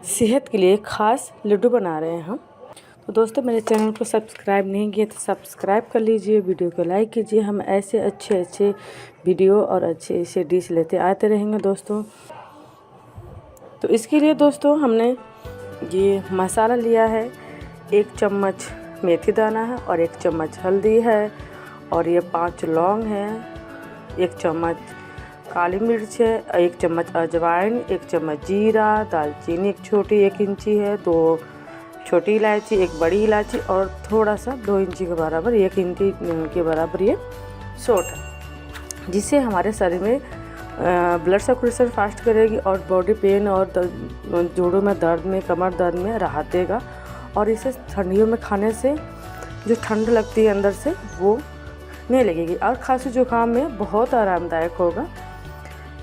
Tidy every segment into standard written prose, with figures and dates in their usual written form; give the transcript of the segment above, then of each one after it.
सेहत के लिए ख़ास लड्डू बना रहे हैं हम। तो दोस्तों मेरे चैनल को सब्सक्राइब नहीं किए तो सब्सक्राइब कर लीजिए, वीडियो को लाइक कीजिए। हम ऐसे अच्छे वीडियो और अच्छे डिश लेते आते रहेंगे दोस्तों। तो इसके लिए दोस्तों हमने ये मसाला लिया है, 1 चम्मच मेथी दाना है और 1 चम्मच हल्दी है और ये 5 लौंग है, 1 चम्मच काली मिर्च है, 1 चम्मच अजवाइन, 1 चम्मच जीरा, दालचीनी 1 छोटी 1 इंची है, 2 छोटी इलायची, 1 बड़ी इलायची और थोड़ा सा 2 इंची के बराबर 1 इंची के बराबर ये सौंठ है, जिससे हमारे शरीर में ब्लड सर्कुलेशन फास्ट करेगी और बॉडी पेन और जोड़ों में दर्द में, कमर दर्द में राहत देगा। और इसे ठंडियों में खाने से जो ठंड लगती है अंदर से वो नहीं लगेगी और खांसी जुकाम में बहुत आरामदायक होगा।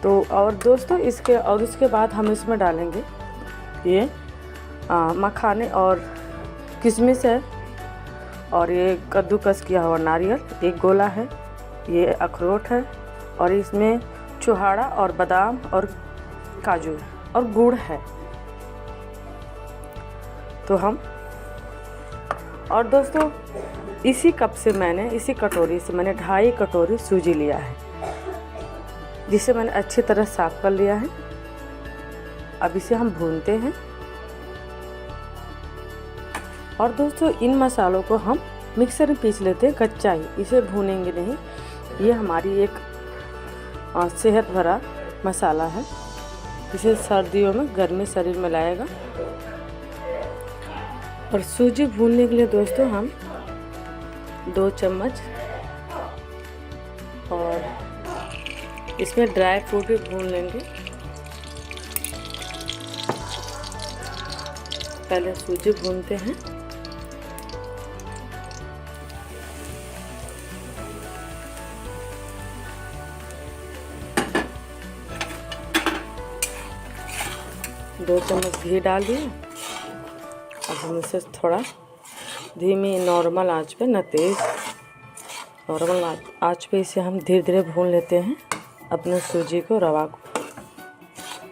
तो और दोस्तों उसके बाद हम इसमें डालेंगे ये मखाने और किशमिश है और ये कद्दूकस किया हुआ नारियल 1 गोला है, ये अखरोट है और इसमें चुहाड़ा और बादाम और काजू और गुड़ है। तो हम और दोस्तों इसी कटोरी से मैंने 2.5 कटोरी सूजी लिया है, जिसे मैंने अच्छी तरह साफ कर लिया है। अब इसे हम भूनते हैं और दोस्तों इन मसालों को हम मिक्सर में पीस लेते हैं कच्चा ही, इसे भूनेंगे नहीं। ये हमारी एक सेहत भरा मसाला है, इसे सर्दियों में गर्मी शरीर में लाएगा। और सूजी भूनने के लिए दोस्तों हम 2 चम्मच और इसमें ड्राई फ्रूट भी भून लेंगे। पहले सूजी भूनते हैं। दो चम्मच घी डाल दिए। अब हम इसे थोड़ा धीमी नॉर्मल आंच पे, न तेज़, नॉर्मल आंच पे इसे हम धीरे धीरे भून लेते हैं अपने सूजी को, रवा को।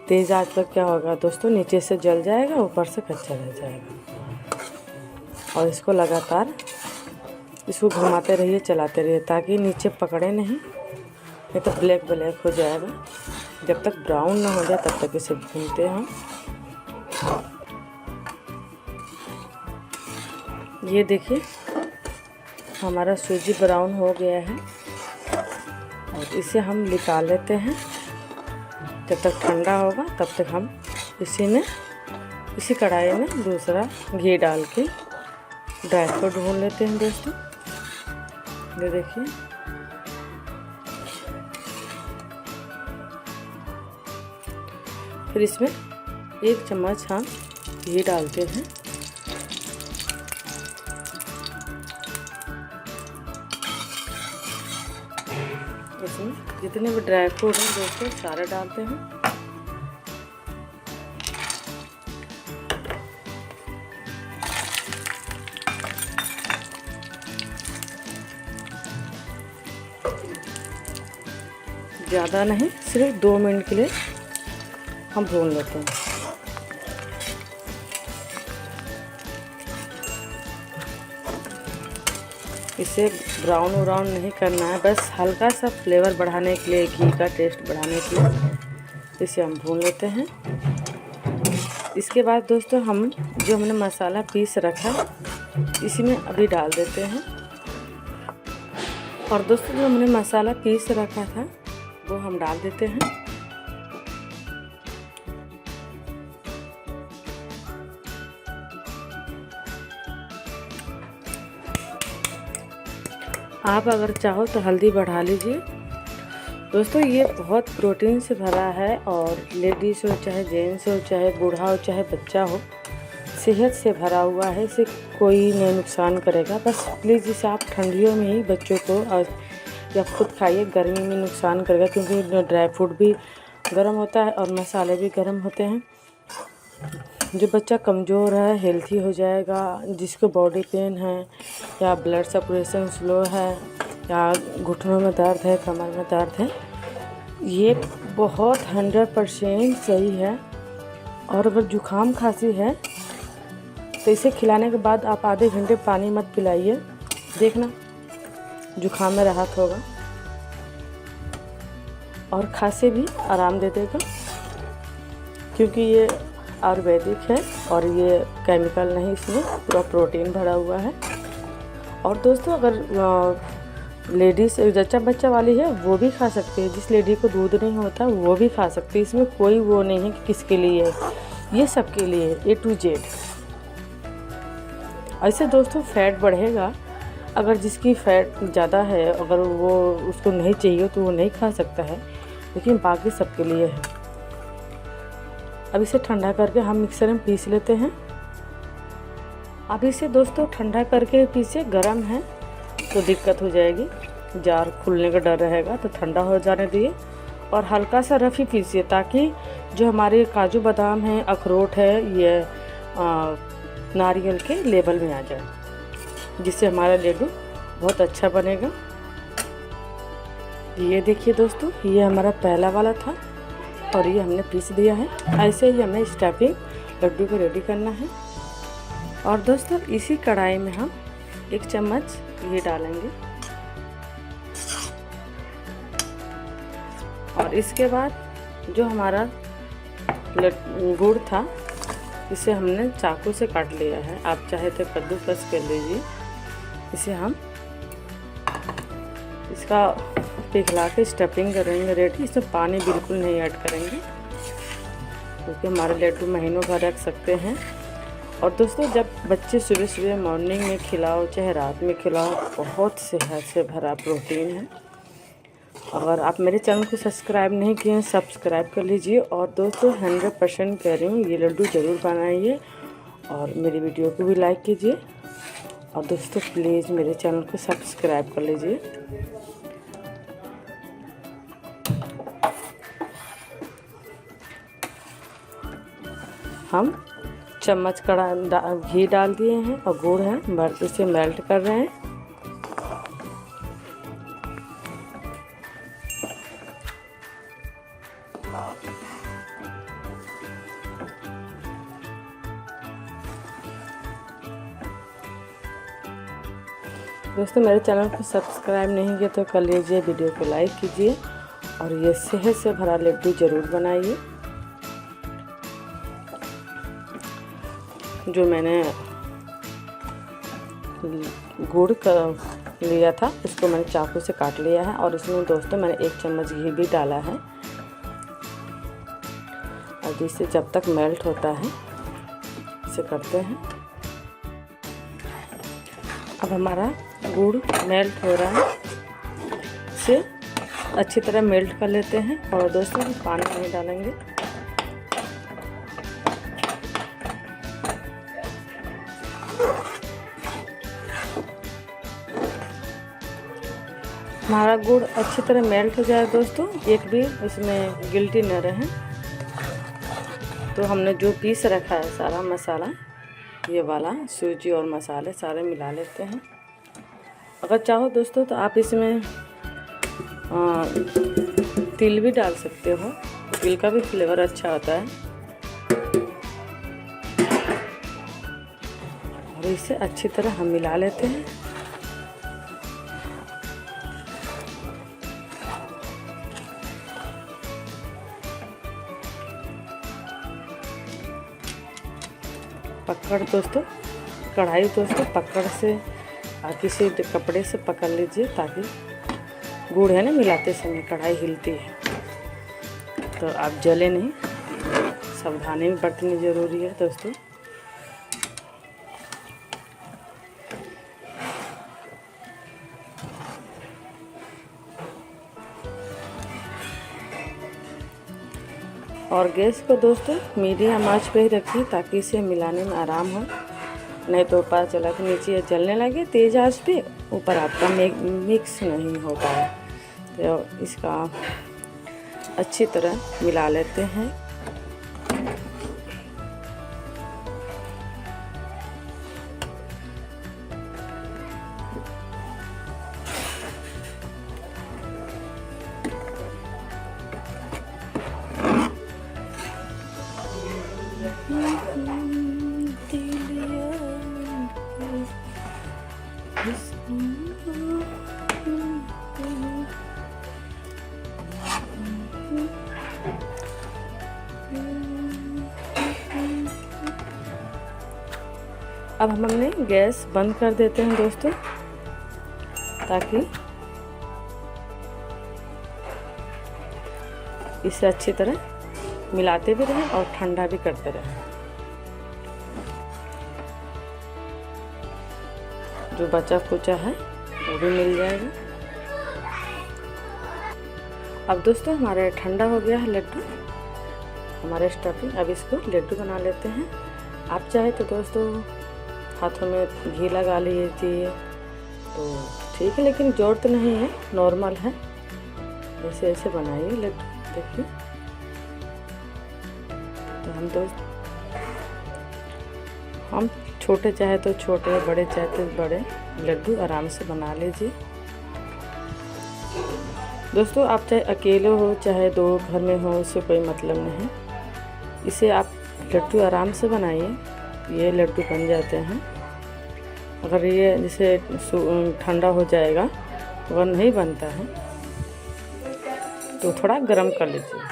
तेज़ आंच पर क्या होगा दोस्तों, नीचे से जल जाएगा, ऊपर से कच्चा रह जाएगा। और इसको लगातार घुमाते रहिए, चलाते रहिए ताकि नीचे पकड़े नहीं तो ब्लैक हो जाएगा। जब तक ब्राउन ना हो जाए तब तक इसे भूनते हैं हम। ये देखिए हमारा सूजी ब्राउन हो गया है और इसे हम निकाल लेते हैं। जब तक ठंडा होगा तब तक हम इसी कढ़ाई में दूसरा घी डाल के ड्राई फ्रूट भून लेते हैं दोस्तों। ये देखिए फिर इसमें 1 चम्मच हम घी डालते हैं। इसमें जितने भी ड्राई फ्रूट हैं दोस्तों सारे डालते हैं। ज़्यादा नहीं, सिर्फ 2 मिनट के लिए हम भून लेते हैं। इसे ब्राउन नहीं करना है, बस हल्का सा फ्लेवर बढ़ाने के लिए, घी का टेस्ट बढ़ाने के लिए इसे हम भून लेते हैं। इसके बाद दोस्तों हमने मसाला पीस रखा इसी में अभी डाल देते हैं। और दोस्तों जो हमने मसाला पीस रखा था वो हम डाल देते हैं। आप अगर चाहो तो हल्दी बढ़ा लीजिए। दोस्तों ये बहुत प्रोटीन से भरा है और लेडीज़ हो चाहे जेंट्स हो चाहे बूढ़ा हो चाहे बच्चा हो, सेहत से भरा हुआ है। इसे कोई नहीं नुकसान करेगा। बस प्लीज़ इसे आप ठंडियों में ही बच्चों को या खुद खाइए, गर्मी में नुकसान करेगा क्योंकि ड्राई फ्रूट भी गर्म होता है और मसाले भी गर्म होते हैं। जो बच्चा कमज़ोर है हेल्थी हो जाएगा, जिसको बॉडी पेन है या ब्लड सर्कुलेशन स्लो है या घुटनों में दर्द है, कमर में दर्द है, ये बहुत 100% सही है और अगर जुकाम खांसी है तो इसे खिलाने के बाद आप आधे घंटे पानी मत पिलाइए, देखना जुकाम में राहत होगा और खांसी भी आराम दे देगा, क्योंकि ये आयुर्वेदिक है और ये केमिकल नहीं, इसमें पूरा प्रोटीन भरा हुआ है। और दोस्तों अगर लेडीज़ जच्चा बच्चा वाली है वो भी खा सकती है, जिस लेडी को दूध नहीं होता वो भी खा सकती है। इसमें कोई वो नहीं है कि किसके लिए है, ये सबके लिए है, A to Z। ऐसे दोस्तों फैट बढ़ेगा, अगर जिसकी फ़ैट ज़्यादा है अगर वो उसको नहीं चाहिए तो वो नहीं खा सकता है, लेकिन बाकी सबके लिए है। अब इसे ठंडा करके हम मिक्सर में पीस लेते हैं। अब इसे दोस्तों ठंडा करके पीसे, गर्म है तो दिक्कत हो जाएगी, जार खुलने का डर रहेगा, तो ठंडा हो जाने दिए और हल्का सा रफ़ी पीसिए, ताकि जो हमारे काजू बादाम हैं, अखरोट है, ये नारियल के लेवल में आ जाए, जिससे हमारा लड्डू बहुत अच्छा बनेगा। ये देखिए दोस्तों, ये हमारा पहला वाला था और ये हमने पीस दिया है। ऐसे ही हमें स्टफिंग लड्डू को रेडी करना है। और दोस्तों इसी कढ़ाई में हम 1 चम्मच घी डालेंगे और इसके बाद जो हमारा गुड़ था इसे हमने चाकू से काट लिया है, आप चाहे तो कद्दूकस कर लीजिए। इसे हम इसका पिघला के स्टफिंग करेंगे रेडी। इसमें पानी बिल्कुल नहीं ऐड करेंगे, क्योंकि हमारे लड्डू महीनों भर रख सकते हैं। और दोस्तों जब बच्चे सुबह सुबह मॉर्निंग में खिलाओ चाहे रात में खिलाओ, बहुत सेहत से भरा प्रोटीन है। अगर आप मेरे चैनल को सब्सक्राइब नहीं किए हैं, सब्सक्राइब कर लीजिए। और दोस्तों 100% कह रही हूँ, ये लड्डू ज़रूर बनाइए और मेरी वीडियो को भी लाइक कीजिए। और दोस्तों प्लीज़ मेरे चैनल को सब्सक्राइब कर लीजिए। हम चम्मच घी डाल दिए हैं और गुड़ है, इसे मेल्ट कर रहे हैं। दोस्तों मेरे चैनल को सब्सक्राइब नहीं किया तो कर लीजिए, वीडियो को लाइक कीजिए और ये सेहत से भरा लड्डू ज़रूर बनाइए। जो मैंने गुड़ का लिया था उसको मैंने चाकू से काट लिया है और इसमें दोस्तों मैंने 1 चम्मच घी भी डाला है। और जिससे जब तक मेल्ट होता है इसे करते हैं। अब हमारा गुड़ मेल्ट हो रहा है, इसे अच्छी तरह मेल्ट कर लेते हैं। और दोस्तों पानी नहीं डालेंगे, हमारा गुड़ अच्छी तरह मेल्ट हो जाए दोस्तों, एक भी इसमें गिल्टी न रहे। तो हमने जो पीस रखा है सारा मसाला, ये वाला सूजी और मसाले सारे मिला लेते हैं। अगर चाहो दोस्तों तो आप इसमें तिल भी डाल सकते हो, तिल का भी फ्लेवर अच्छा होता है। और इसे अच्छी तरह हम मिला लेते हैं। पकड़ दोस्तों, कढ़ाई दोस्तों पकड़ से किसी कपड़े से पकड़ लीजिए, ताकि गुड़ है ना मिलाते समय कढ़ाई हिलती है तो आप जले नहीं। सावधानी भी बरतनी ज़रूरी है दोस्तों। और गैस को दोस्तों मीडियम आंच पे ही रखिए, ताकि इसे मिलाने में आराम हो। नहीं तो पता चला कि नीचे जलने लगे, तेज़ आंच पे ऊपर आपका मिक्स नहीं होता है। तो इसका अच्छी तरह मिला लेते हैं। अब हमने गैस बंद कर देते हैं दोस्तों, ताकि इसे अच्छी तरह मिलाते भी रहें और ठंडा भी करते रहें। जो बचा कुचा है वो भी मिल जाएगा। अब दोस्तों हमारे ठंडा हो गया है लड्डू, हमारे स्टफिंग। अब इसको लड्डू बना लेते हैं। आप चाहे तो दोस्तों हाथों में घी लगा लीजिए तो ठीक है, लेकिन ज़रूरत नहीं है, नॉर्मल है। ऐसे ऐसे बनाइए लड्डू, देखिए। तो हम छोटे चाहे तो छोटे, बड़े चाहे तो बड़े लड्डू आराम से बना लीजिए दोस्तों। आप चाहे अकेले हो चाहे दो घर में हो, उससे कोई मतलब नहीं। इसे आप लड्डू आराम से बनाइए, ये लड्डू बन जाते हैं। अगर ये जैसे ठंडा हो जाएगा अगर नहीं बनता है तो थोड़ा गर्म कर लीजिए।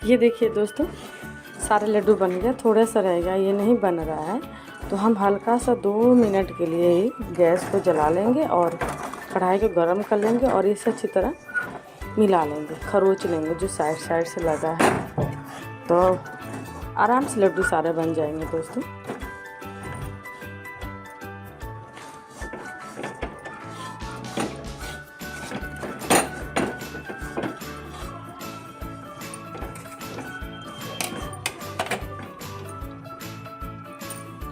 ये देखिए दोस्तों, सारे लड्डू बन गया, थोड़ा सा रहेगा, ये नहीं बन रहा है। तो हम हल्का सा 2 मिनट के लिए ही गैस को जला लेंगे और कढ़ाई को गरम कर लेंगे और इसे अच्छी तरह मिला लेंगे, खरोच लेंगे जो साइड साइड से लगा है। तो आराम से लड्डू सारे बन जाएंगे दोस्तों।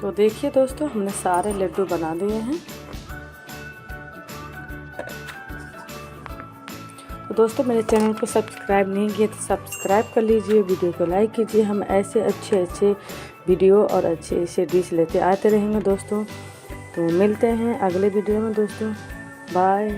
तो देखिए दोस्तों, हमने सारे लड्डू बना दिए हैं। तो दोस्तों मेरे चैनल को सब्सक्राइब नहीं किए तो सब्सक्राइब कर लीजिए, वीडियो को लाइक कीजिए। हम ऐसे अच्छे वीडियो और अच्छे डिश लेते आते रहेंगे दोस्तों। तो मिलते हैं अगले वीडियो में दोस्तों, बाय।